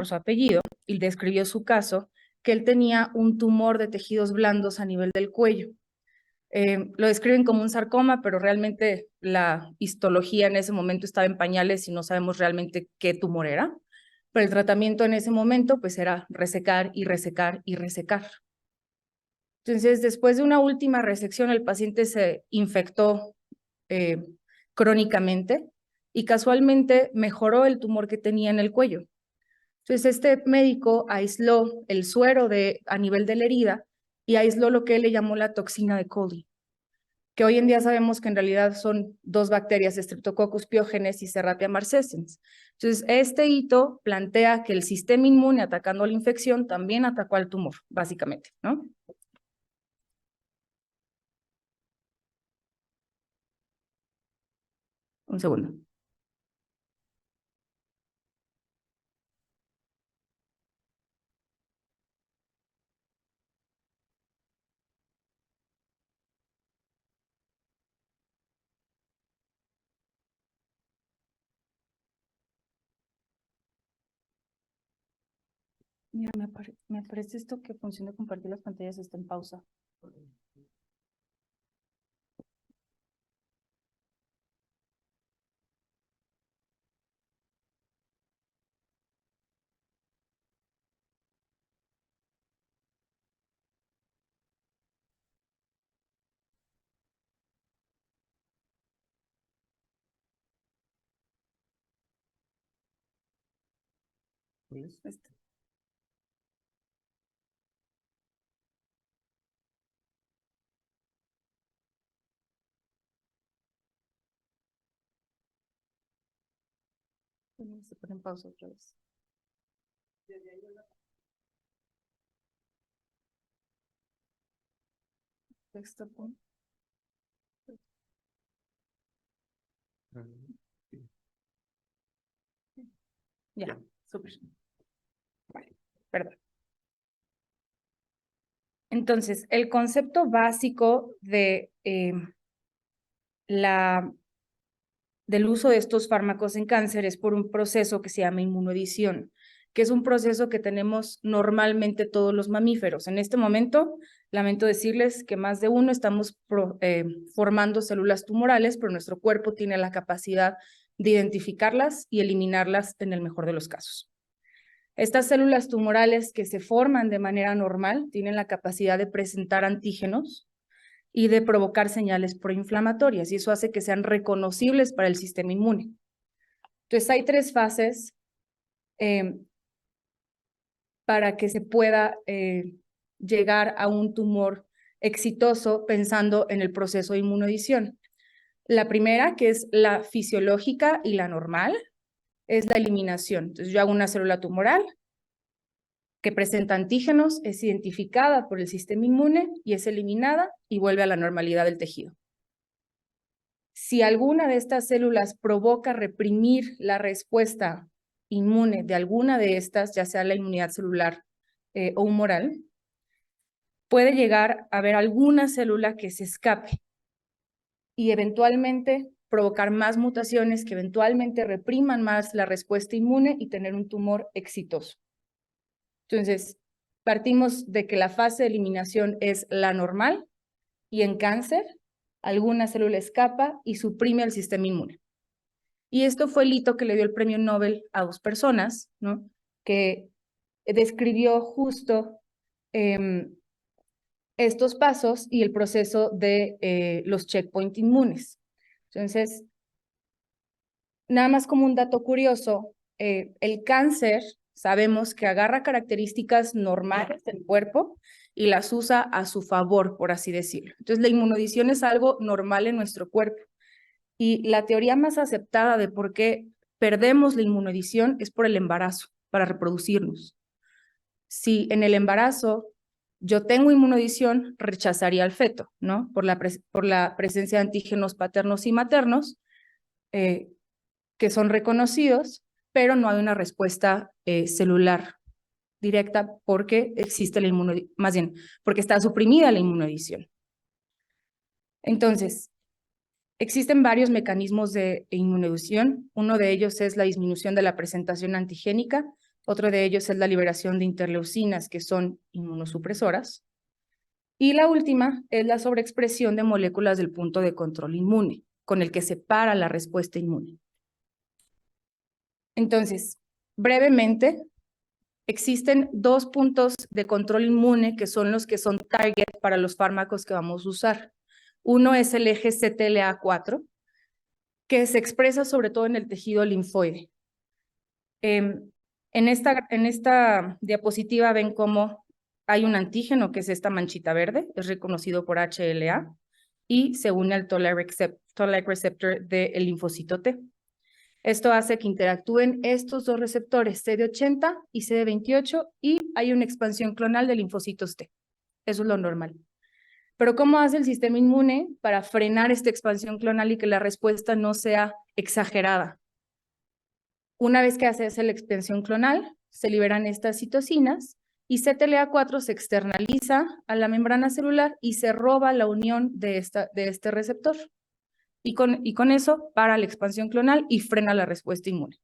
por su apellido y describió su caso, que él tenía un tumor de tejidos blandos a nivel del cuello. Lo describen como un sarcoma, pero realmente la histología en ese momento estaba en pañales y no sabemos realmente qué tumor era. Pero el tratamiento en ese momento pues era resecar y resecar y resecar. Entonces, después de una última resección, el paciente se infectó crónicamente y casualmente mejoró el tumor que tenía en el cuello. Entonces, este médico aisló el suero a nivel de la herida y aisló lo que él le llamó la toxina de coli, que hoy en día sabemos que en realidad son dos bacterias, Streptococcus pyogenes y Serratia marcescens. Entonces, este hito plantea que el sistema inmune atacando a la infección también atacó al tumor, básicamente, ¿no? Un segundo. Mira, me aparece esto que función de compartir las pantallas está en pausa. Este. Se pone en pausa otra vez. Texto con... Ya, súper. Vale, perdón. Entonces, el concepto básico del uso de estos fármacos en cáncer es por un proceso que se llama inmunoedición, que es un proceso que tenemos normalmente todos los mamíferos. En este momento, lamento decirles que más de uno estamos formando células tumorales, pero nuestro cuerpo tiene la capacidad de identificarlas y eliminarlas en el mejor de los casos. Estas células tumorales que se forman de manera normal tienen la capacidad de presentar antígenos y de provocar señales proinflamatorias, y eso hace que sean reconocibles para el sistema inmune. Entonces, hay tres fases para que se pueda llegar a un tumor exitoso pensando en el proceso de inmunoedición. La primera, que es la fisiológica y la normal, es la eliminación. Entonces, yo hago una célula tumoral que presenta antígenos, es identificada por el sistema inmune y es eliminada y vuelve a la normalidad del tejido. Si alguna de estas células provoca reprimir la respuesta inmune de alguna de estas, ya sea la inmunidad celular o humoral, puede llegar a haber alguna célula que se escape y eventualmente provocar más mutaciones que eventualmente repriman más la respuesta inmune y tener un tumor exitoso. Entonces, partimos de que la fase de eliminación es la normal y en cáncer, alguna célula escapa y suprime al sistema inmune. Y esto fue el hito que le dio el premio Nobel a dos personas, ¿no? Que describió justo estos pasos y el proceso de los checkpoint inmunes. Entonces, nada más como un dato curioso, el cáncer sabemos que agarra características normales del cuerpo y las usa a su favor, por así decirlo. Entonces, la inmunodición es algo normal en nuestro cuerpo. Y la teoría más aceptada de por qué perdemos la inmunodición es por el embarazo, para reproducirnos. Si en el embarazo yo tengo inmunodición, rechazaría al feto, ¿no? Por la presencia de antígenos paternos y maternos, que son reconocidos, pero no hay una respuesta celular directa porque existe la inmunodición, más bien, porque está suprimida la inmunodición. Entonces, existen varios mecanismos de inmunoedición. Uno de ellos es la disminución de la presentación antigénica. Otro de ellos es la liberación de interleucinas, que son inmunosupresoras. Y la última es la sobreexpresión de moléculas del punto de control inmune, con el que se para la respuesta inmune. Entonces, brevemente, existen dos puntos de control inmune que son los que son target para los fármacos que vamos a usar. Uno es el eje CTLA4, que se expresa sobre todo en el tejido linfoide. En esta diapositiva ven cómo hay un antígeno, que es esta manchita verde, es reconocido por HLA, y se une al Toll-like receptor del linfocito T. Esto hace que interactúen estos dos receptores, CD80 y CD28, y hay una expansión clonal de linfocitos T. Eso es lo normal. Pero ¿cómo hace el sistema inmune para frenar esta expansión clonal y que la respuesta no sea exagerada? Una vez que hace la expansión clonal, se liberan estas citocinas y CTLA4 se externaliza a la membrana celular y se roba la unión de este receptor. Y con eso para la expansión clonal y frena la respuesta inmune.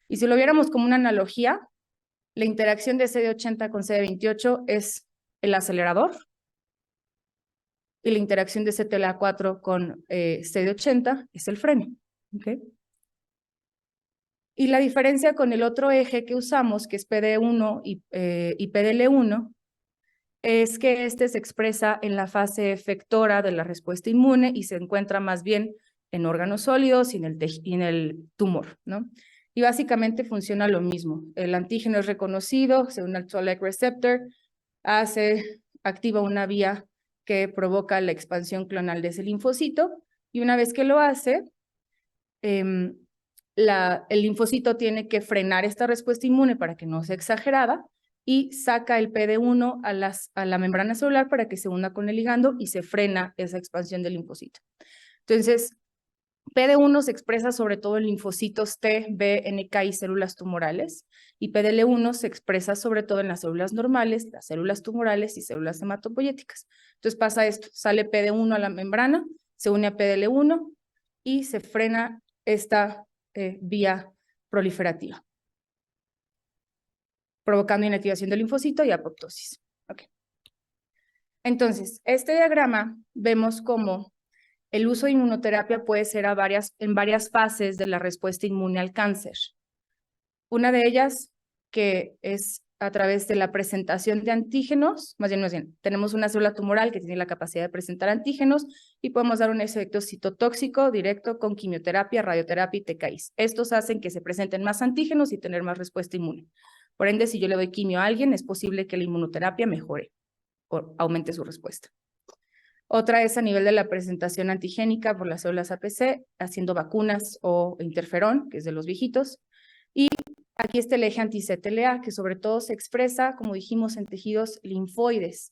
Y si lo viéramos como una analogía, la interacción de CD80 con CD28 es el acelerador y la interacción de CTLA4 con CD80 es el freno. ¿Okay? Y la diferencia con el otro eje que usamos, que es PD1 y PDL1, es que este se expresa en la fase efectora de la respuesta inmune y se encuentra más bien en órganos sólidos y en el tumor, ¿no? Y básicamente funciona lo mismo. El antígeno es reconocido, se une al Toll-like receptor, activa una vía que provoca la expansión clonal de ese linfocito, y una vez que lo hace, el linfocito tiene que frenar esta respuesta inmune para que no sea exagerada y saca el PD1 a la membrana celular para que se una con el ligando y se frena esa expansión del linfocito. Entonces, PD1 se expresa sobre todo en linfocitos T, B, NK y células tumorales, y PDL1 se expresa sobre todo en las células normales, las células tumorales y células hematopoyéticas. Entonces pasa esto, sale PD1 a la membrana, se une a PDL1 y se frena esta vía proliferativa, provocando inactivación del linfocito y apoptosis. Okay. Entonces, este diagrama vemos cómo el uso de inmunoterapia puede ser en varias fases de la respuesta inmune al cáncer. Una de ellas, que es a través de la presentación de antígenos, más bien, tenemos una célula tumoral que tiene la capacidad de presentar antígenos y podemos dar un efecto citotóxico directo con quimioterapia, radioterapia y TKIs. Estos hacen que se presenten más antígenos y tener más respuesta inmune. Por ende, si yo le doy quimio a alguien, es posible que la inmunoterapia mejore o aumente su respuesta. Otra es a nivel de la presentación antigénica por las células APC, haciendo vacunas o interferón, que es de los viejitos. Y aquí está el eje anti-CTLA, que sobre todo se expresa, como dijimos, en tejidos linfoides.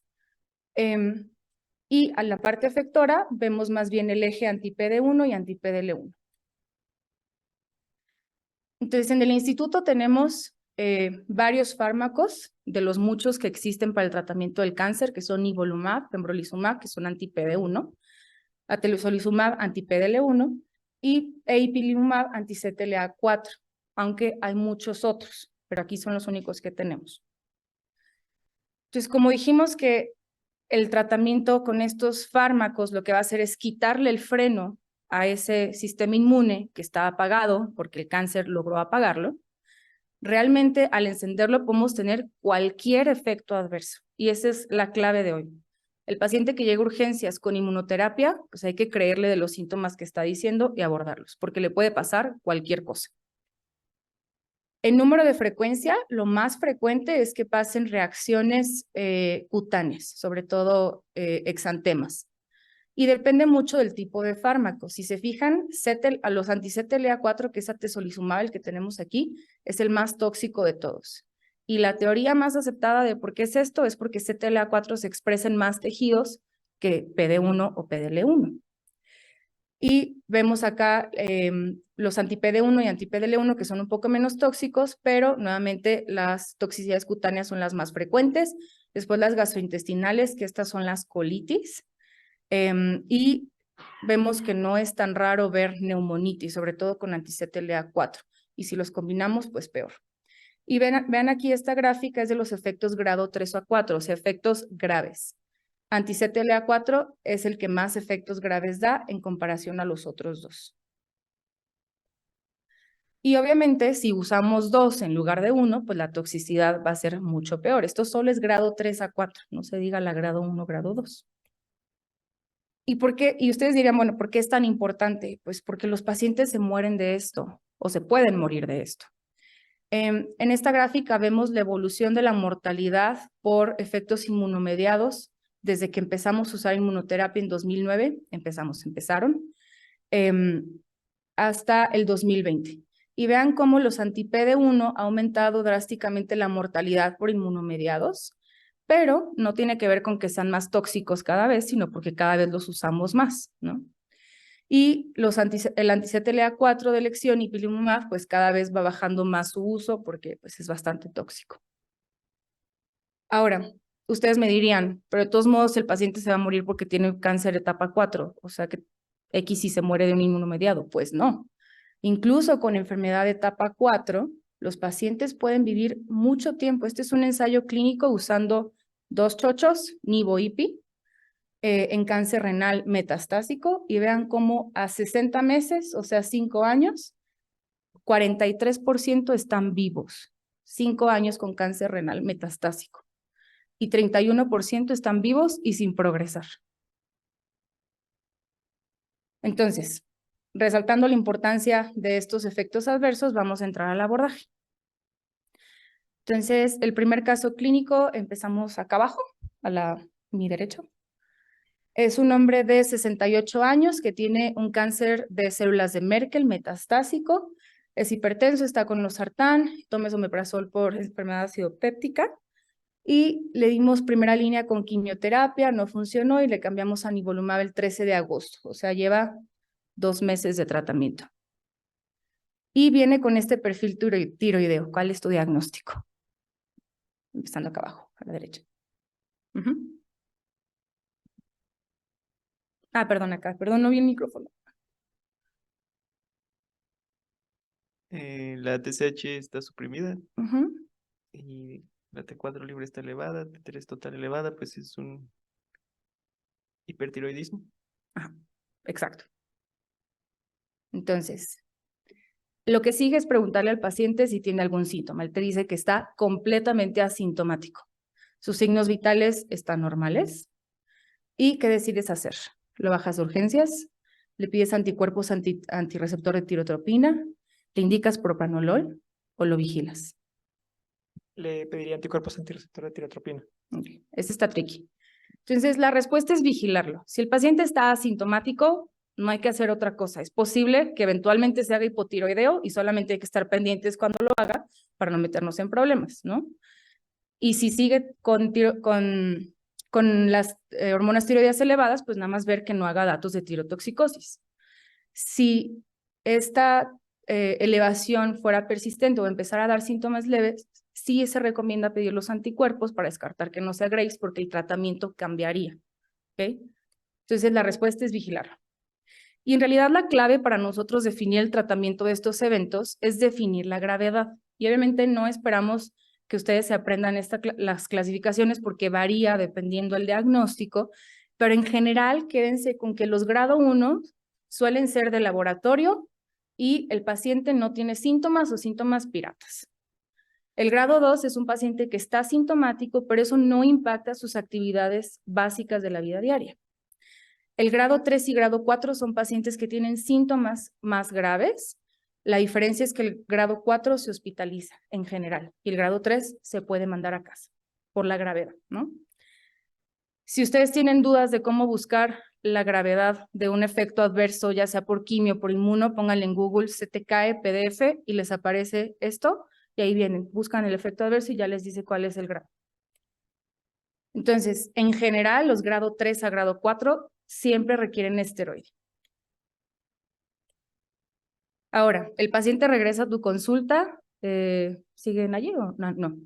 Y a la parte efectora vemos más bien el eje anti-PD1 y anti-PDL1. Entonces, en el instituto tenemos varios fármacos de los muchos que existen para el tratamiento del cáncer, que son nivolumab, pembrolizumab, que son anti-PD1, atezolizumab, anti-PDL1, y ipilimumab, anti-CTLA4, aunque hay muchos otros, pero aquí son los únicos que tenemos. Entonces, como dijimos que el tratamiento con estos fármacos lo que va a hacer es quitarle el freno a ese sistema inmune que está apagado porque el cáncer logró apagarlo, realmente al encenderlo podemos tener cualquier efecto adverso, y esa es la clave de hoy. El paciente que llega a urgencias con inmunoterapia, pues hay que creerle de los síntomas que está diciendo y abordarlos, porque le puede pasar cualquier cosa. En número de frecuencia, lo más frecuente es que pasen reacciones cutáneas, sobre todo exantemas. Y depende mucho del tipo de fármaco. Si se fijan, a los anti-CTLA4, que es atezolizumab, el que tenemos aquí, es el más tóxico de todos. Y la teoría más aceptada de por qué es esto es porque CTLA4 se expresa en más tejidos que PD1 o PDL1. Y vemos acá los anti-PD1 y anti-PDL1 que son un poco menos tóxicos, pero nuevamente las toxicidades cutáneas son las más frecuentes. Después las gastrointestinales, que estas son las colitis. Y vemos que no es tan raro ver neumonitis, sobre todo con anti-CTLA4. Y si los combinamos, pues peor. Y vean aquí esta gráfica es de los efectos grado 3 o 4, o sea, efectos graves. Anti-CTLA4 es el que más efectos graves da en comparación a los otros dos. Y obviamente, si usamos 2 en lugar de 1, pues la toxicidad va a ser mucho peor. Esto solo es grado 3 a 4, no se diga la grado 1, grado 2. ¿Y por qué? Y ustedes dirían, bueno, ¿por qué es tan importante? Pues porque los pacientes se mueren de esto o se pueden morir de esto. En esta gráfica vemos la evolución de la mortalidad por efectos inmunomediados desde que empezamos a usar inmunoterapia en 2009, empezaron, hasta el 2020. Y vean cómo los anti-PD1 ha aumentado drásticamente la mortalidad por inmunomediados, pero no tiene que ver con que sean más tóxicos cada vez, sino porque cada vez los usamos más, ¿no? Y el anti-CTLA4 de elección, ipilimumab, pues cada vez va bajando más su uso porque pues, es bastante tóxico. Ahora, ustedes me dirían, pero de todos modos el paciente se va a morir porque tiene cáncer etapa 4, o sea que X si se muere de un inmunomediado. Pues no. Incluso con enfermedad de etapa 4, los pacientes pueden vivir mucho tiempo. Este es un ensayo clínico usando 2 chochos, nivo-ipi, en cáncer renal metastásico, y vean cómo a 60 meses, o sea, 5 años, 43% están vivos. 5 años con cáncer renal metastásico. Y 31% están vivos y sin progresar. Entonces, resaltando la importancia de estos efectos adversos, vamos a entrar al abordaje. Entonces, el primer caso clínico, empezamos acá abajo, mi derecho. Es un hombre de 68 años que tiene un cáncer de células de Merkel metastásico, es hipertenso, está con losartán, toma omeprazol por enfermedad ácido péptica, y le dimos primera línea con quimioterapia, no funcionó y le cambiamos a nivolumab el 13 de agosto, o sea, lleva 2 meses de tratamiento. Y viene con este perfil tiroideo. ¿Cuál es tu diagnóstico? Empezando acá abajo, a la derecha. Perdón, acá, perdón, no vi el micrófono. La TSH está suprimida y la T4 libre está elevada, T3 total elevada, pues es un hipertiroidismo. Exacto. Entonces, lo que sigue es preguntarle al paciente si tiene algún síntoma. Él te dice que está completamente asintomático. Sus signos vitales están normales. ¿Y qué decides hacer? ¿Lo bajas de urgencias? ¿Le pides anticuerpos antirreceptor de tirotropina? ¿Le indicas propranolol o lo vigilas? Le pediría anticuerpos antirreceptor de tirotropina. Okay. Este está tricky. Entonces, la respuesta es vigilarlo. Si el paciente está asintomático, no hay que hacer otra cosa. Es posible que eventualmente se haga hipotiroideo y solamente hay que estar pendientes cuando lo haga para no meternos en problemas, ¿no? Y si sigue con las hormonas tiroideas elevadas, pues nada más ver que no haga datos de tirotoxicosis. Si esta elevación fuera persistente o empezara a dar síntomas leves, sí se recomienda pedir los anticuerpos para descartar que no sea Graves porque el tratamiento cambiaría. ¿Okay? Entonces la respuesta es vigilar. Y en realidad la clave para nosotros definir el tratamiento de estos eventos es definir la gravedad. Y obviamente no esperamos que ustedes se aprendan las clasificaciones porque varía dependiendo del diagnóstico, pero en general quédense con que los grado 1 suelen ser de laboratorio y el paciente no tiene síntomas o síntomas piratas. El grado 2 es un paciente que está sintomático, pero eso no impacta sus actividades básicas de la vida diaria. El grado 3 y grado 4 son pacientes que tienen síntomas más graves. La diferencia es que el grado 4 se hospitaliza en general y el grado 3 se puede mandar a casa por la gravedad, ¿no? Si ustedes tienen dudas de cómo buscar la gravedad de un efecto adverso, ya sea por quimio o por inmuno, pónganle en Google CTCAE PDF y les aparece esto y ahí vienen, buscan el efecto adverso y ya les dice cuál es el grado. Entonces, en general, los grado 3 a grado 4 siempre requieren esteroide. Ahora, el paciente regresa a tu consulta, ¿siguen allí o no? No.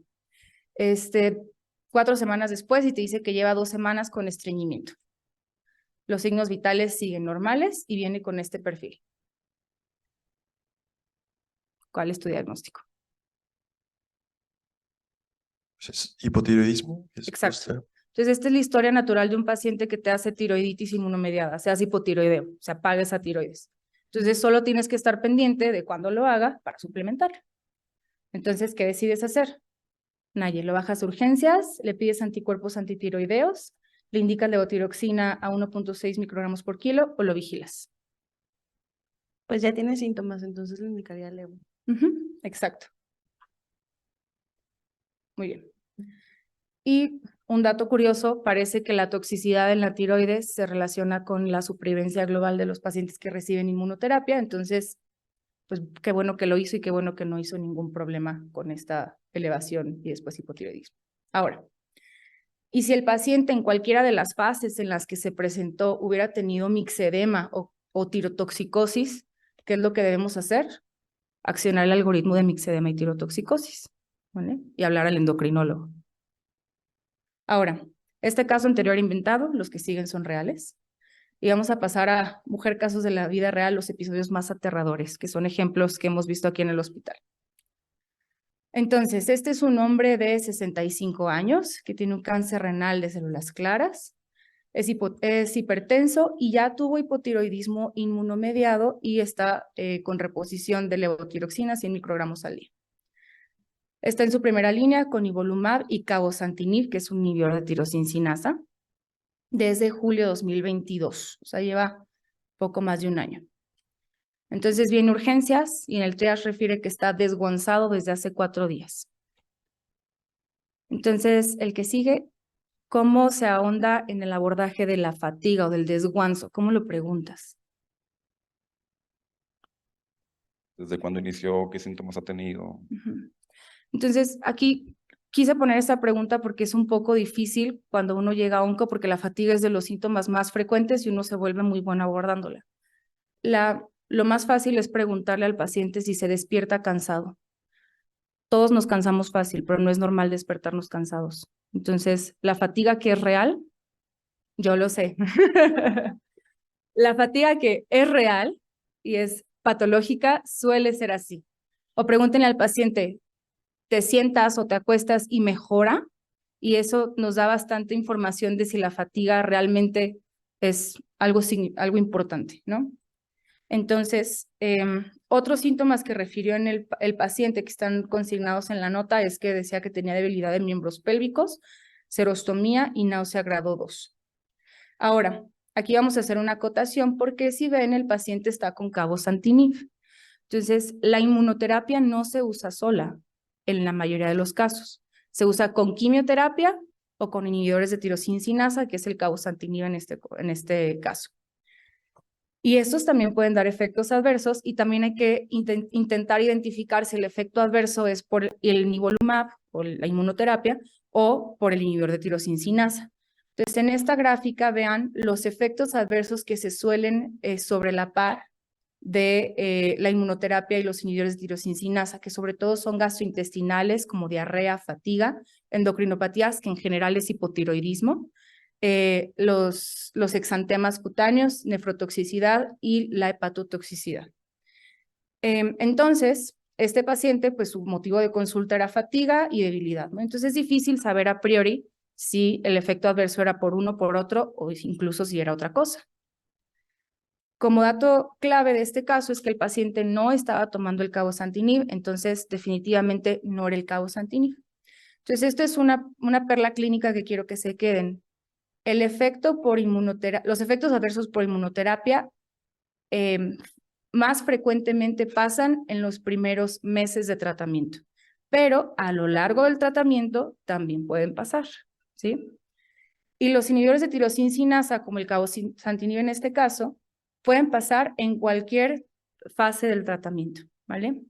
4 semanas después y te dice que lleva 2 semanas con estreñimiento. Los signos vitales siguen normales y viene con este perfil. ¿Cuál es tu diagnóstico? Hipotiroidismo. Exacto. Entonces, esta es la historia natural de un paciente que te hace tiroiditis inmunomediada, se hace hipotiroideo, se apaga esa tiroides. Entonces, solo tienes que estar pendiente de cuándo lo haga para suplementarlo. Entonces, ¿qué decides hacer? Naye, lo bajas a urgencias, le pides anticuerpos antitiroideos, le indicas levotiroxina a 1.6 microgramos por kilo o lo vigilas. Pues ya tiene síntomas, entonces le indicaría levo. Exacto. Muy bien. Y un dato curioso, parece que la toxicidad en la tiroides se relaciona con la supervivencia global de los pacientes que reciben inmunoterapia, entonces, pues qué bueno que lo hizo y qué bueno que no hizo ningún problema con esta elevación y después hipotiroidismo. Ahora, y si el paciente en cualquiera de las fases en las que se presentó hubiera tenido mixedema o tirotoxicosis, ¿qué es lo que debemos hacer? Accionar el algoritmo de mixedema y tirotoxicosis, ¿vale? Y hablar al endocrinólogo. Ahora, este caso anterior inventado, los que siguen son reales. Y vamos a pasar a mujer casos de la vida real, los episodios más aterradores, que son ejemplos que hemos visto aquí en el hospital. Entonces, este es un hombre de 65 años que tiene un cáncer renal de células claras, es hipertenso y ya tuvo hipotiroidismo inmunomediado y está con reposición de levotiroxina 100 microgramos al día. Está en su primera línea con nivolumab y cabozantinib, que es un inhibidor de tirosincina, desde julio de 2022, o sea, lleva poco más de un año. Entonces viene urgencias y en el triage refiere que está desguanzado desde hace 4 días. Entonces, el que sigue, ¿cómo se ahonda en el abordaje de la fatiga o del desguanzo? ¿Cómo lo preguntas? ¿Desde cuándo inició? ¿Qué síntomas ha tenido? Entonces, aquí quise poner esta pregunta porque es un poco difícil cuando uno llega a onco, porque la fatiga es de los síntomas más frecuentes y uno se vuelve muy bueno abordándola. Lo más fácil es preguntarle al paciente si se despierta cansado. Todos nos cansamos fácil, pero no es normal despertarnos cansados. Entonces, la fatiga que es real, yo lo sé. La fatiga que es real y es patológica suele ser así. O pregúntenle al paciente, ¿te sientas o te acuestas y mejora? Y eso nos da bastante información de si la fatiga realmente es algo importante, ¿no? Entonces, otros síntomas que refirió en el paciente que están consignados en la nota es que decía que tenía debilidad de miembros pélvicos, serostomía y náusea grado 2. Ahora, aquí vamos a hacer una acotación porque si ven, el paciente está con cabozantinib. Entonces, la inmunoterapia no se usa sola en la mayoría de los casos. Se usa con quimioterapia o con inhibidores de tirosincina, que es el cabozantinib en este caso. Y estos también pueden dar efectos adversos y también hay que intentar identificar si el efecto adverso es por el nivolumab, por la inmunoterapia, o por el inhibidor de tirosincina. Entonces, en esta gráfica vean los efectos adversos que se suelen sobrelapar de la inmunoterapia y los inhibidores de tirosincina, que sobre todo son gastrointestinales como diarrea, fatiga, endocrinopatías, que en general es hipotiroidismo, los exantemas cutáneos, nefrotoxicidad y la hepatotoxicidad. Entonces, este paciente, pues su motivo de consulta era fatiga y debilidad, ¿no? Entonces es difícil saber a priori si el efecto adverso era por uno, por otro, o incluso si era otra cosa. Como dato clave de este caso es que el paciente no estaba tomando el cabozantinib, entonces definitivamente no era el cabozantinib. Entonces, esto es una perla clínica que quiero que se queden. El efecto por inmunoterapia, los efectos adversos por inmunoterapia más frecuentemente pasan en los primeros meses de tratamiento, pero a lo largo del tratamiento también pueden pasar, ¿sí? Y los inhibidores de tirosincina, como el cabozantinib en este caso, pueden pasar en cualquier fase del tratamiento, ¿vale?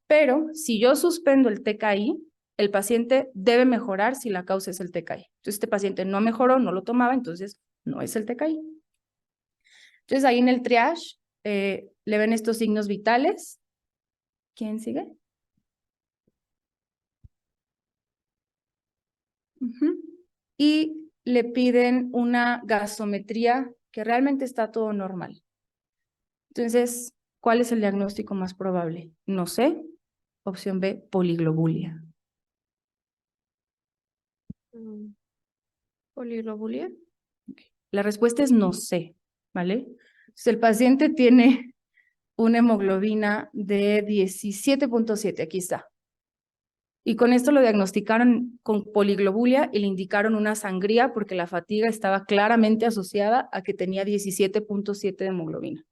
Pero si yo suspendo el TKI, el paciente debe mejorar si la causa es el TKI. Entonces, este paciente no mejoró, no lo tomaba, entonces no es el TKI. Entonces, ahí en el triage le ven estos signos vitales. ¿Quién sigue? Y le piden una gasometría que realmente está todo normal. Entonces, ¿cuál es el diagnóstico más probable? No sé. Opción B, poliglobulia. Poliglobulia. La respuesta es no sé, ¿vale? Entonces, el paciente tiene una hemoglobina de 17.7, aquí está. Y con esto lo diagnosticaron con poliglobulia y le indicaron una sangría porque la fatiga estaba claramente asociada a que tenía 17.7 de hemoglobina.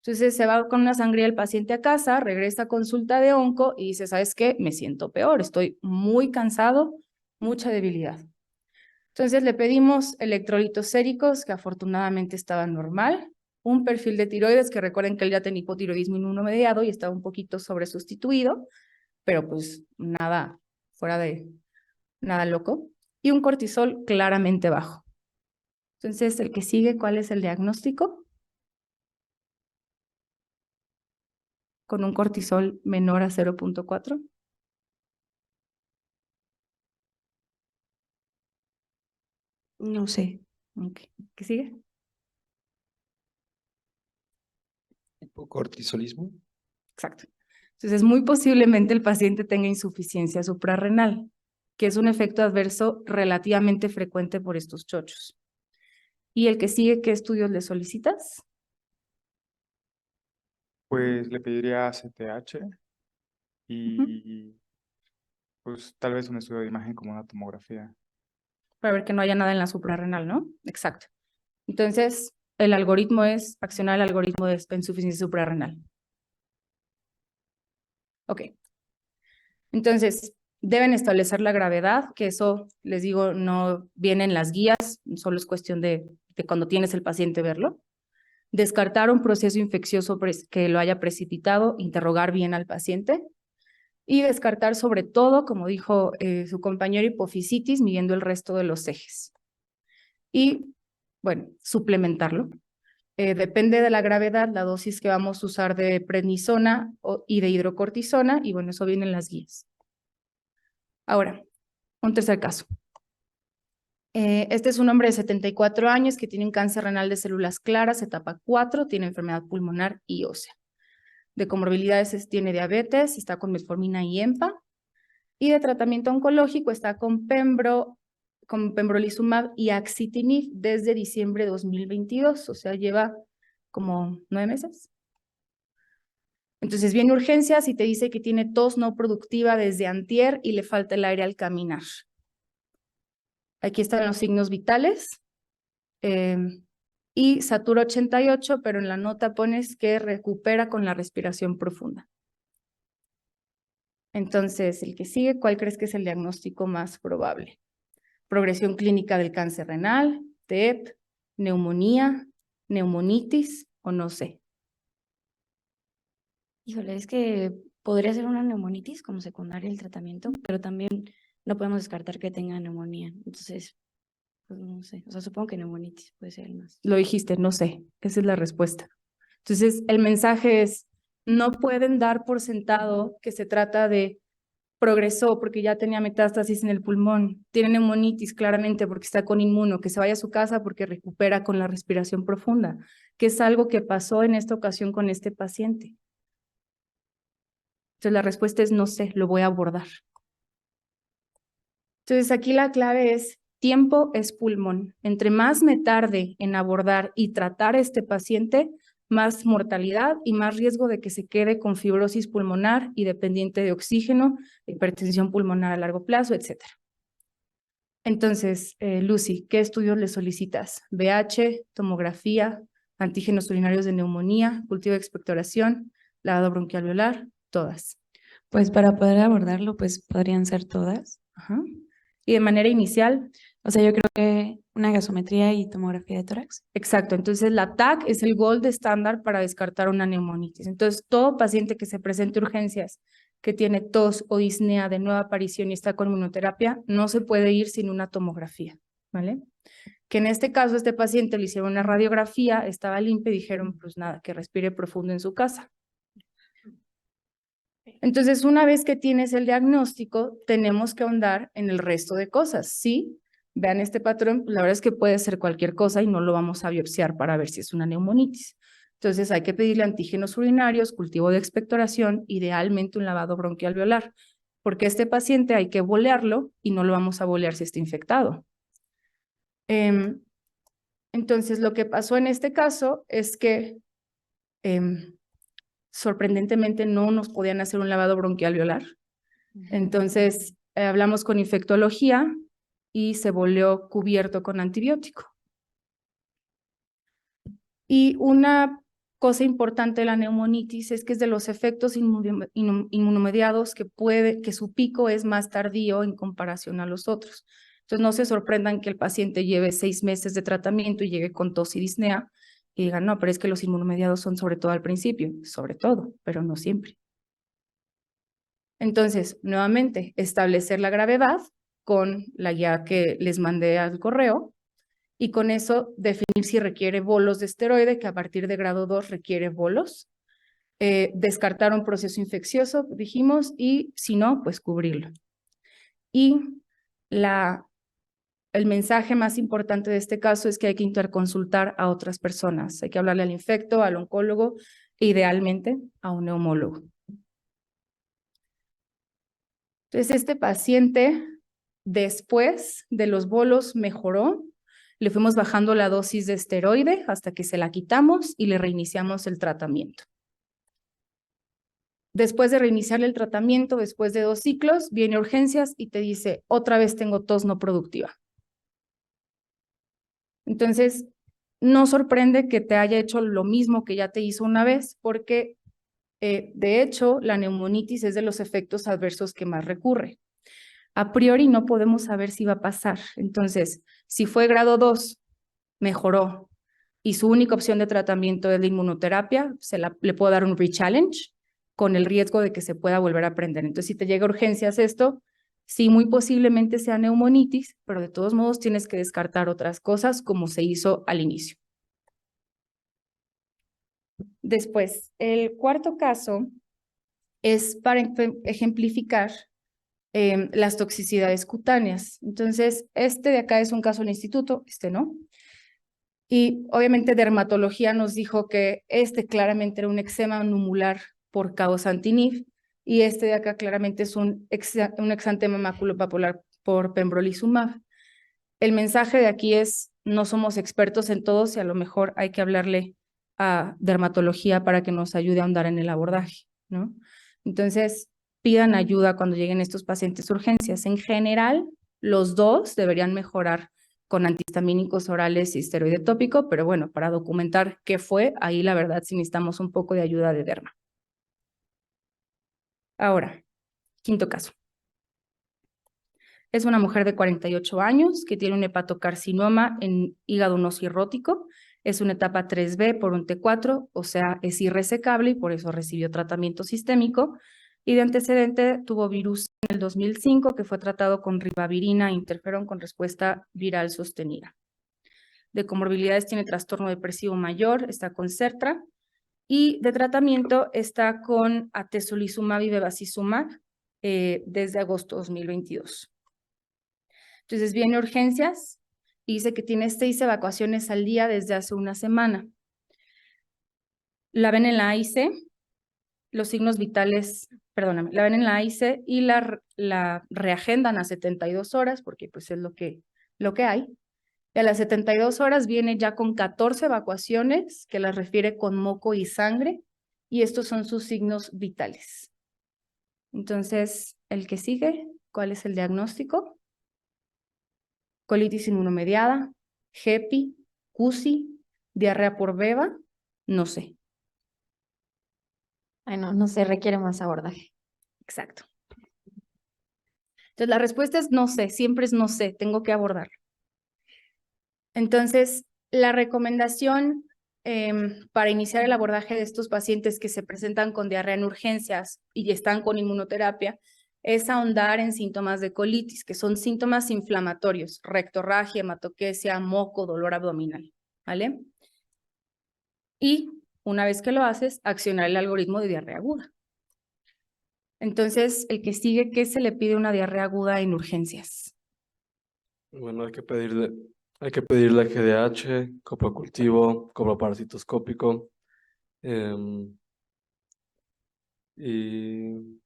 Entonces se va con una sangría el paciente a casa, regresa a consulta de onco y dice, ¿sabes qué? Me siento peor, estoy muy cansado, mucha debilidad. Entonces le pedimos electrolitos séricos, que afortunadamente estaban normal, un perfil de tiroides, que recuerden que él ya tenía hipotiroidismo inmunomediado y estaba un poquito sobresustituido, pero pues nada, fuera de nada loco, y un cortisol claramente bajo. Entonces, el que sigue, ¿cuál es el diagnóstico? Con un cortisol menor a 0.4. No sé. Okay. ¿Qué sigue? Hipocortisolismo. Exacto. Entonces, muy posiblemente el paciente tenga insuficiencia suprarrenal, que es un efecto adverso relativamente frecuente por estos chochos. ¿Y el que sigue, qué estudios le solicitas? Pues le pediría CTH y pues tal vez un estudio de imagen como una tomografía. Para ver que no haya nada en la suprarrenal, ¿no? Exacto. Entonces, el algoritmo es accionar el algoritmo de insuficiencia suprarrenal. Ok. Entonces, deben establecer la gravedad, que eso, les digo, no viene en las guías, solo es cuestión de cuando tienes el paciente verlo. Descartar un proceso infeccioso que lo haya precipitado, interrogar bien al paciente. Y descartar sobre todo, como dijo su compañero, hipofisitis, midiendo el resto de los ejes. Y, bueno, suplementarlo. Depende de la gravedad, la dosis que vamos a usar de prednisona y de hidrocortisona, y bueno, eso viene en las guías. Ahora, un tercer caso. Este es un hombre de 74 años que tiene un cáncer renal de células claras, etapa 4, tiene enfermedad pulmonar y ósea. De comorbilidades tiene diabetes, está con metformina y EMPA, y de tratamiento oncológico está con pembrolizumab y axitinib desde diciembre de 2022, o sea, lleva como 9 meses. Entonces viene urgencias y te dice que tiene tos no productiva desde antier y le falta el aire al caminar. Aquí están los signos vitales. Y satura 88, pero en la nota pones que recupera con la respiración profunda. Entonces, el que sigue, ¿cuál crees que es el diagnóstico más probable? Progresión clínica del cáncer renal, TEP, neumonía, neumonitis o no sé. Híjole, es que podría ser una neumonitis como secundaria del tratamiento, pero también no podemos descartar que tenga neumonía. Entonces, pues no sé. O sea, supongo que neumonitis puede ser el más. Lo dijiste, no sé. Esa es la respuesta. Entonces, el mensaje es, no pueden dar por sentado que se trata de progresó porque ya tenía metástasis en el pulmón, tiene neumonitis claramente porque está con inmuno, que se vaya a su casa porque recupera con la respiración profunda, que es algo que pasó en esta ocasión con este paciente. Entonces la respuesta es no sé, lo voy a abordar. Entonces aquí la clave es tiempo es pulmón. Entre más me tarde en abordar y tratar a este paciente, más mortalidad y más riesgo de que se quede con fibrosis pulmonar y dependiente de oxígeno, hipertensión pulmonar a largo plazo, etc. Entonces, Lucy, ¿qué estudios le solicitas? VH, tomografía, antígenos urinarios de neumonía, cultivo de expectoración, lavado bronquialveolar, todas. Pues para poder abordarlo, pues podrían ser todas. Ajá. Y de manera inicial, O sea, yo creo que una gasometría y tomografía de tórax. exacto, entonces la TAC es el gold estándar para descartar una neumonitis. Entonces, todo paciente que se presente urgencias, que tiene tos o disnea de nueva aparición y está con inmunoterapia, no se puede ir sin una tomografía, ¿vale? Que en este caso, este paciente le hicieron una radiografía, estaba limpio y dijeron, pues nada, que respire profundo en su casa. Entonces, una vez que tienes el diagnóstico, tenemos que ahondar en el resto de cosas, ¿sí? Vean este patrón, la verdad es que puede ser cualquier cosa y no lo vamos a biopsiar para ver si es una neumonitis. Entonces, hay que pedirle antígenos urinarios, cultivo de expectoración, idealmente un lavado bronquialveolar, porque este paciente hay que bolearlo y no lo vamos a bolear si está infectado. Entonces, lo que pasó en este caso es que sorprendentemente no nos podían hacer un lavado bronquialveolar. Entonces, hablamos con infectología y se boleó cubierto con antibiótico. Y una cosa importante de la neumonitis es que es de los efectos inmunomediados que su pico es más tardío en comparación a los otros. Entonces, no se sorprendan que el paciente lleve 6 meses de tratamiento y llegue con tos y disnea y digan, no, pero es que los inmunomediados son sobre todo al principio, sobre todo, pero no siempre. Entonces, nuevamente, establecer la gravedad con la guía que les mandé al correo y con eso definir si requiere bolos de esteroide, que a partir de grado 2 requiere bolos. Descartar un proceso infeccioso, dijimos, y si no, pues cubrirlo. Y el mensaje más importante de este caso es que hay que interconsultar a otras personas. Hay que hablarle al infecto, al oncólogo, e idealmente a un neumólogo. Entonces, este paciente, después de los bolos, mejoró. Le fuimos bajando la dosis de esteroide hasta que se la quitamos y le reiniciamos el tratamiento. Después de reiniciarle el tratamiento, después de 2 ciclos, viene a urgencias y te dice, otra vez tengo tos no productiva. Entonces, no sorprende que te haya hecho lo mismo que ya te hizo una vez, porque de hecho, la neumonitis es de los efectos adversos que más recurre. A priori no podemos saber si va a pasar. Entonces, si fue grado 2, mejoró, y su única opción de tratamiento es la inmunoterapia, le puedo dar un re-challenge con el riesgo de que se pueda volver a aprender. Entonces, si te llega a urgencias esto, sí, muy posiblemente sea neumonitis, pero de todos modos tienes que descartar otras cosas como se hizo al inicio. Después, el cuarto caso es para ejemplificar las toxicidades cutáneas. Entonces, este de acá es un caso del instituto, este no. Y obviamente dermatología nos dijo que este claramente era un eczema numular por cabozantinib y este de acá claramente es un exantema maculopapular por pembrolizumab. El mensaje de aquí es, no somos expertos en todos y a lo mejor hay que hablarle a dermatología para que nos ayude a ahondar en el abordaje, ¿no? Entonces, pidan ayuda cuando lleguen estos pacientes urgencias. En general, los dos deberían mejorar con antihistamínicos orales y esteroide tópico, pero bueno, para documentar qué fue, ahí la verdad sí necesitamos un poco de ayuda de derma. Ahora, quinto caso. Es una mujer de 48 años que tiene un hepatocarcinoma en hígado no cirrótico. Es una etapa 3B por un T4, o sea, es irresecable y por eso recibió tratamiento sistémico. Y de antecedente tuvo virus en el 2005 que fue tratado con ribavirina e interferón con respuesta viral sostenida. De comorbilidades tiene trastorno depresivo mayor, está con Sertra. Y de tratamiento está con atezolizumab y bevacizumab desde agosto de 2022. Entonces viene a urgencias y dice que tiene 6 evacuaciones al día desde hace una semana. La ven en la AIC, los signos vitales, perdóname, la ven en la AIC y la reagendan a 72 horas porque pues es lo que hay. Y a las 72 horas viene ya con 14 evacuaciones que las refiere con moco y sangre y estos son sus signos vitales. Entonces, el que sigue, ¿cuál es el diagnóstico? Colitis inmunomediada, HEPI, CUSI, diarrea por beba, no sé. Ay, no se requiere más abordaje. Exacto. Entonces, la respuesta es no sé, siempre es no sé, tengo que abordar. Entonces, la recomendación para iniciar el abordaje de estos pacientes que se presentan con diarrea en urgencias y están con inmunoterapia es ahondar en síntomas de colitis, que son síntomas inflamatorios, rectorragia, hematoquesia, moco, dolor abdominal, ¿vale? Y una vez que lo haces, accionar el algoritmo de diarrea aguda. Entonces, el que sigue, ¿qué se le pide a una diarrea aguda en urgencias? Bueno, hay que pedirle GDH, coprocultivo, coproparasitoscópico, y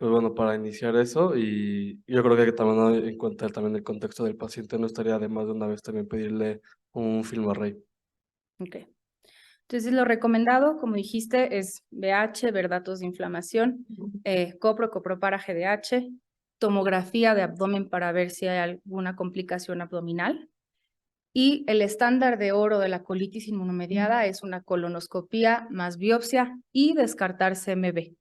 Pues bueno, para iniciar eso, y yo creo que también en cuenta también el contexto del paciente, no estaría de más de una vez también pedirle un FilmArray. Ok. Entonces, lo recomendado, como dijiste, es BH, ver datos de inflamación, copro para GDH, tomografía de abdomen para ver si hay alguna complicación abdominal. Y el estándar de oro de la colitis inmunomediada es una colonoscopía más biopsia y descartar CMV.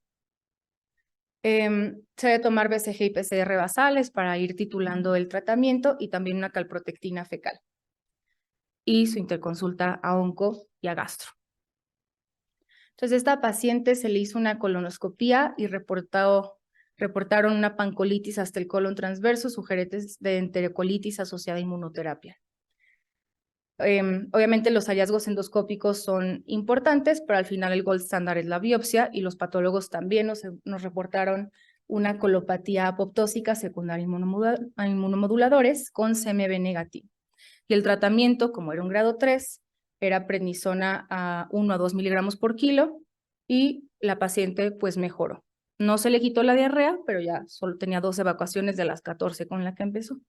Se debe tomar BCG y PCR basales para ir titulando el tratamiento y también una calprotectina fecal. Y su interconsulta a onco y a gastro. Entonces, a esta paciente se le hizo una colonoscopía y reportaron una pancolitis hasta el colon transverso, sugerentes de enterocolitis asociada a inmunoterapia. Obviamente los hallazgos endoscópicos son importantes, pero al final el gold standard es la biopsia y los patólogos también nos reportaron una colopatía apoptósica secundaria a inmunomoduladores con CMV negativo. Y el tratamiento, como era un grado 3, era prednisona a 1 a 2 miligramos por kilo y la paciente pues mejoró. No se le quitó la diarrea, pero ya solo tenía 2 evacuaciones de las 14 con la que empezó.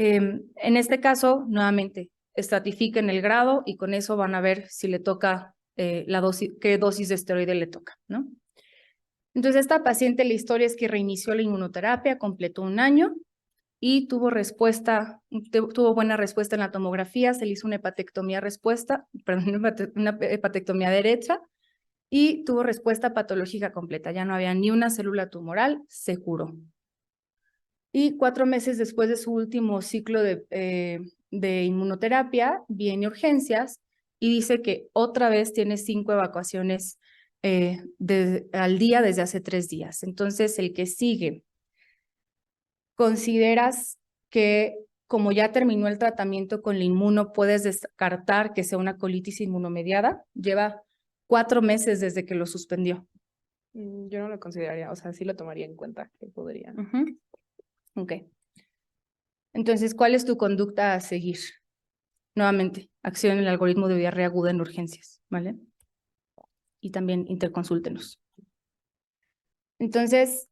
En este caso, nuevamente, estratifiquen el grado y con eso van a ver si le toca qué dosis de esteroide le toca, ¿no? Entonces, esta paciente, la historia es que reinició la inmunoterapia, completó 1 año y tuvo buena respuesta en la tomografía, se le hizo una hepatectomía una hepatectomía derecha y tuvo respuesta patológica completa, ya no había ni una célula tumoral, se curó. Y 4 meses después de su último ciclo de inmunoterapia, viene urgencias y dice que otra vez tiene 5 evacuaciones al día desde hace 3 días. Entonces, el que sigue, ¿consideras que como ya terminó el tratamiento con la inmuno, puedes descartar que sea una colitis inmunomediada? Lleva 4 meses desde que lo suspendió. Yo no lo consideraría, o sea, sí lo tomaría en cuenta que podría. Ok. Entonces, ¿cuál es tu conducta a seguir? Nuevamente, acción en el algoritmo de diarrea aguda en urgencias, ¿vale? Y también interconsúltenos. Entonces,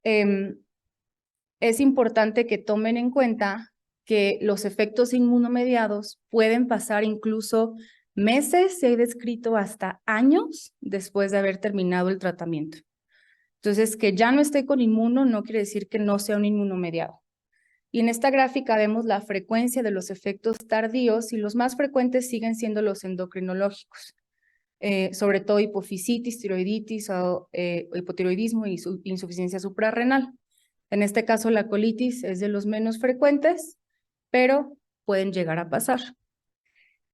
es importante que tomen en cuenta que los efectos inmunomediados pueden pasar incluso meses, se ha descrito hasta años después de haber terminado el tratamiento. Entonces, que ya no esté con inmuno no quiere decir que no sea un inmunomediado. Y en esta gráfica vemos la frecuencia de los efectos tardíos y los más frecuentes siguen siendo los endocrinológicos, sobre todo hipofisitis, tiroiditis o hipotiroidismo y insuficiencia suprarrenal. En este caso, la colitis es de los menos frecuentes, pero pueden llegar a pasar.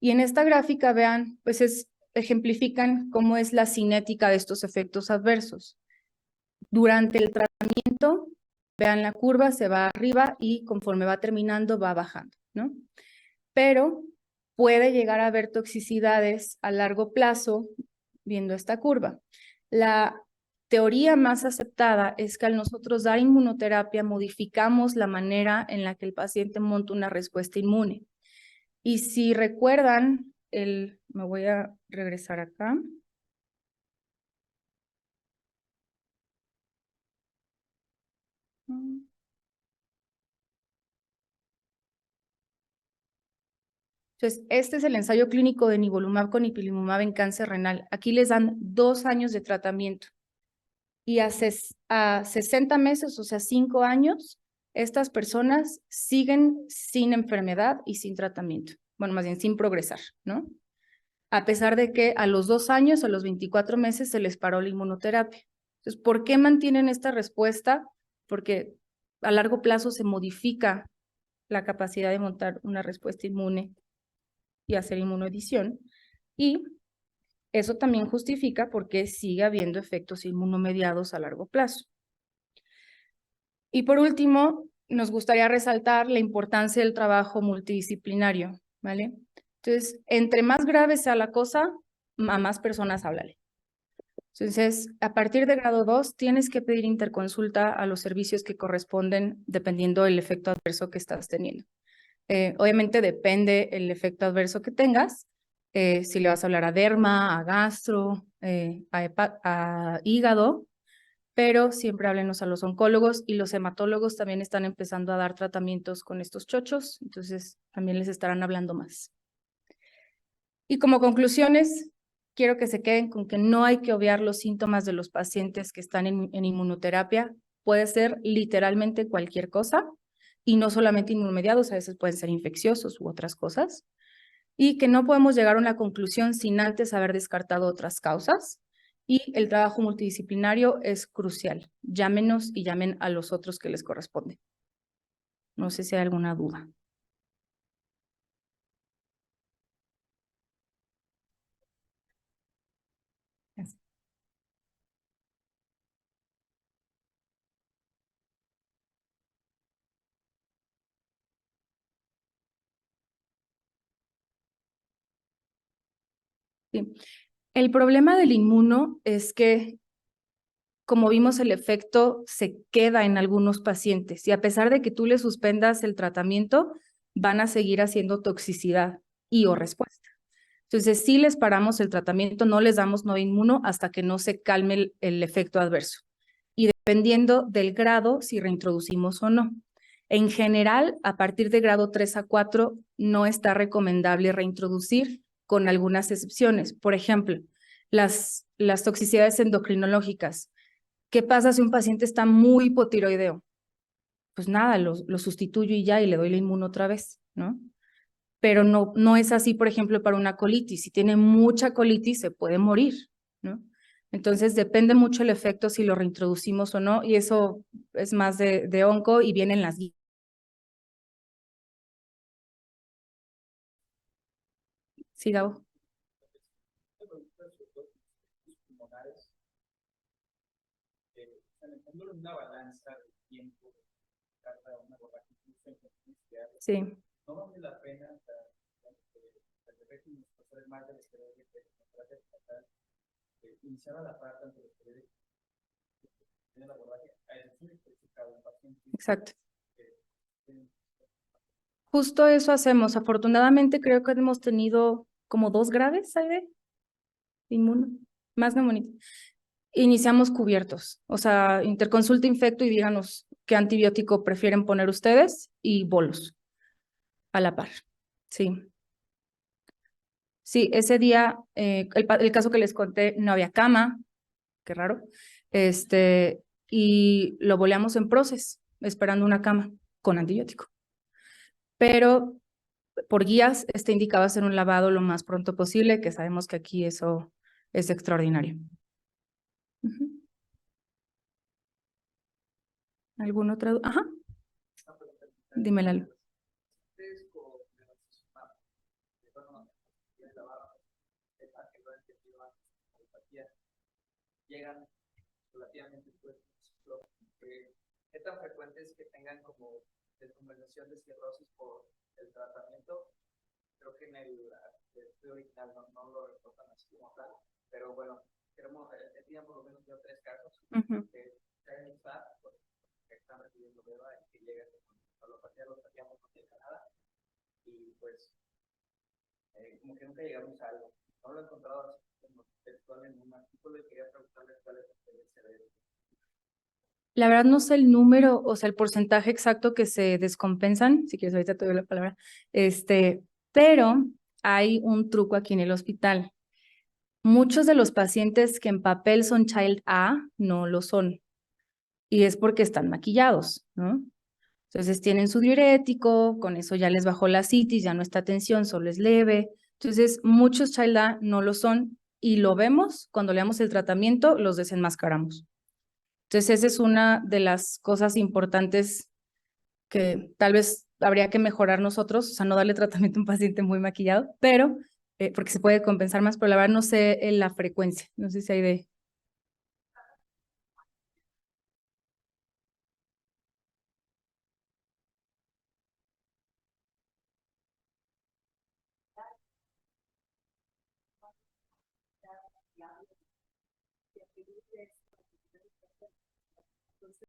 Y en esta gráfica, vean, pues ejemplifican cómo es la cinética de estos efectos adversos. Durante el tratamiento, vean la curva, se va arriba y conforme va terminando, va bajando, ¿no? Pero puede llegar a haber toxicidades a largo plazo viendo esta curva. La teoría más aceptada es que al nosotros dar inmunoterapia modificamos la manera en la que el paciente monta una respuesta inmune. Y si recuerdan, me voy a regresar acá. Entonces, este es el ensayo clínico de nivolumab con ipilimumab en cáncer renal. Aquí les dan 2 años de tratamiento. Y a 60 meses, o sea, 5 años, estas personas siguen sin enfermedad y sin tratamiento. Bueno, más bien sin progresar, ¿no? A pesar de que a los 2 años, a los 24 meses, se les paró la inmunoterapia. Entonces, ¿por qué mantienen esta respuesta? Porque a largo plazo se modifica la capacidad de montar una respuesta inmune y hacer inmunoedición. Y eso también justifica por qué sigue habiendo efectos inmunomediados a largo plazo. Y por último, nos gustaría resaltar la importancia del trabajo multidisciplinario, ¿vale? Entonces, entre más grave sea la cosa, a más personas háblale. Entonces, a partir de grado 2, tienes que pedir interconsulta a los servicios que corresponden dependiendo del efecto adverso que estás teniendo. Obviamente depende el efecto adverso que tengas, si le vas a hablar a derma, a gastro, a hígado, pero siempre háblenos a los oncólogos, y los hematólogos también están empezando a dar tratamientos con estos chochos, entonces también les estarán hablando más. Y como conclusiones, quiero que se queden con que no hay que obviar los síntomas de los pacientes que están en inmunoterapia. Puede ser literalmente cualquier cosa, y no solamente inmunomediados, a veces pueden ser infecciosos u otras cosas, y que no podemos llegar a una conclusión sin antes haber descartado otras causas, y el trabajo multidisciplinario es crucial. Llámenos y llamen a los otros que les corresponde. No sé si hay alguna duda. Sí. El problema del inmuno es que, como vimos, el efecto se queda en algunos pacientes, y a pesar de que tú le suspendas el tratamiento, van a seguir haciendo toxicidad y o respuesta. Entonces, si les paramos el tratamiento, no les damos no inmuno hasta que no se calme el efecto adverso. Y dependiendo del grado, si reintroducimos o no. En general, a partir de grado 3 a 4, no está recomendable reintroducir, con algunas excepciones. Por ejemplo, las toxicidades endocrinológicas. ¿Qué pasa si un paciente está muy hipotiroideo? Pues nada, lo sustituyo y ya, y le doy la inmuno otra vez, ¿no? Pero no es así, por ejemplo, para una colitis. Si tiene mucha colitis, se puede morir, ¿no? Entonces, depende mucho el efecto si lo reintroducimos o no, y eso es más de onco y vienen las guías. Sí, Gabo. Sí. Exacto. Justo eso hacemos. Afortunadamente, creo que hemos tenido como 2 graves, Aide, inmuno, más neumonitis. Iniciamos cubiertos, o sea, interconsulta infecto y díganos qué antibiótico prefieren poner ustedes, y bolos a la par. Sí. Sí, ese día, el caso que les conté, no había cama, qué raro, y lo boleamos en proces, esperando una cama con antibiótico. Pero por guías está indicado hacer un lavado lo más pronto posible, que sabemos que aquí eso es extraordinario. ¿Alguna otra duda? Ajá. Dime, Lalo. Llegan relativamente fuertes. ¿Qué tan frecuente es que tengan como descompensación de cirrosis por el tratamiento? Creo que en el estudio original no lo reportan así como tal, pero bueno, tenían por lo menos 3 casos que traen que están recibiendo beba y que llegan con los pacientes, los traíamos no llega nada, y pues como que nunca llegamos a algo. No lo he encontrado así como textual en un artículo, y quería preguntarles cuál es la experiencia de eso. La verdad no sé el número, o sea, el porcentaje exacto que se descompensan, si quieres ahorita te doy la palabra, pero hay un truco aquí en el hospital. Muchos de los pacientes que en papel son Child A no lo son, y es porque están maquillados, ¿no? Entonces tienen su diurético, con eso ya les bajó la citis, ya no está tensión, solo es leve. Entonces muchos Child A no lo son, y lo vemos cuando le damos el tratamiento, los desenmascaramos. Entonces, esa es una de las cosas importantes que tal vez habría que mejorar nosotros, o sea, no darle tratamiento a un paciente muy maquillado, pero, porque se puede compensar más, pero la verdad no sé la frecuencia, no sé si hay de...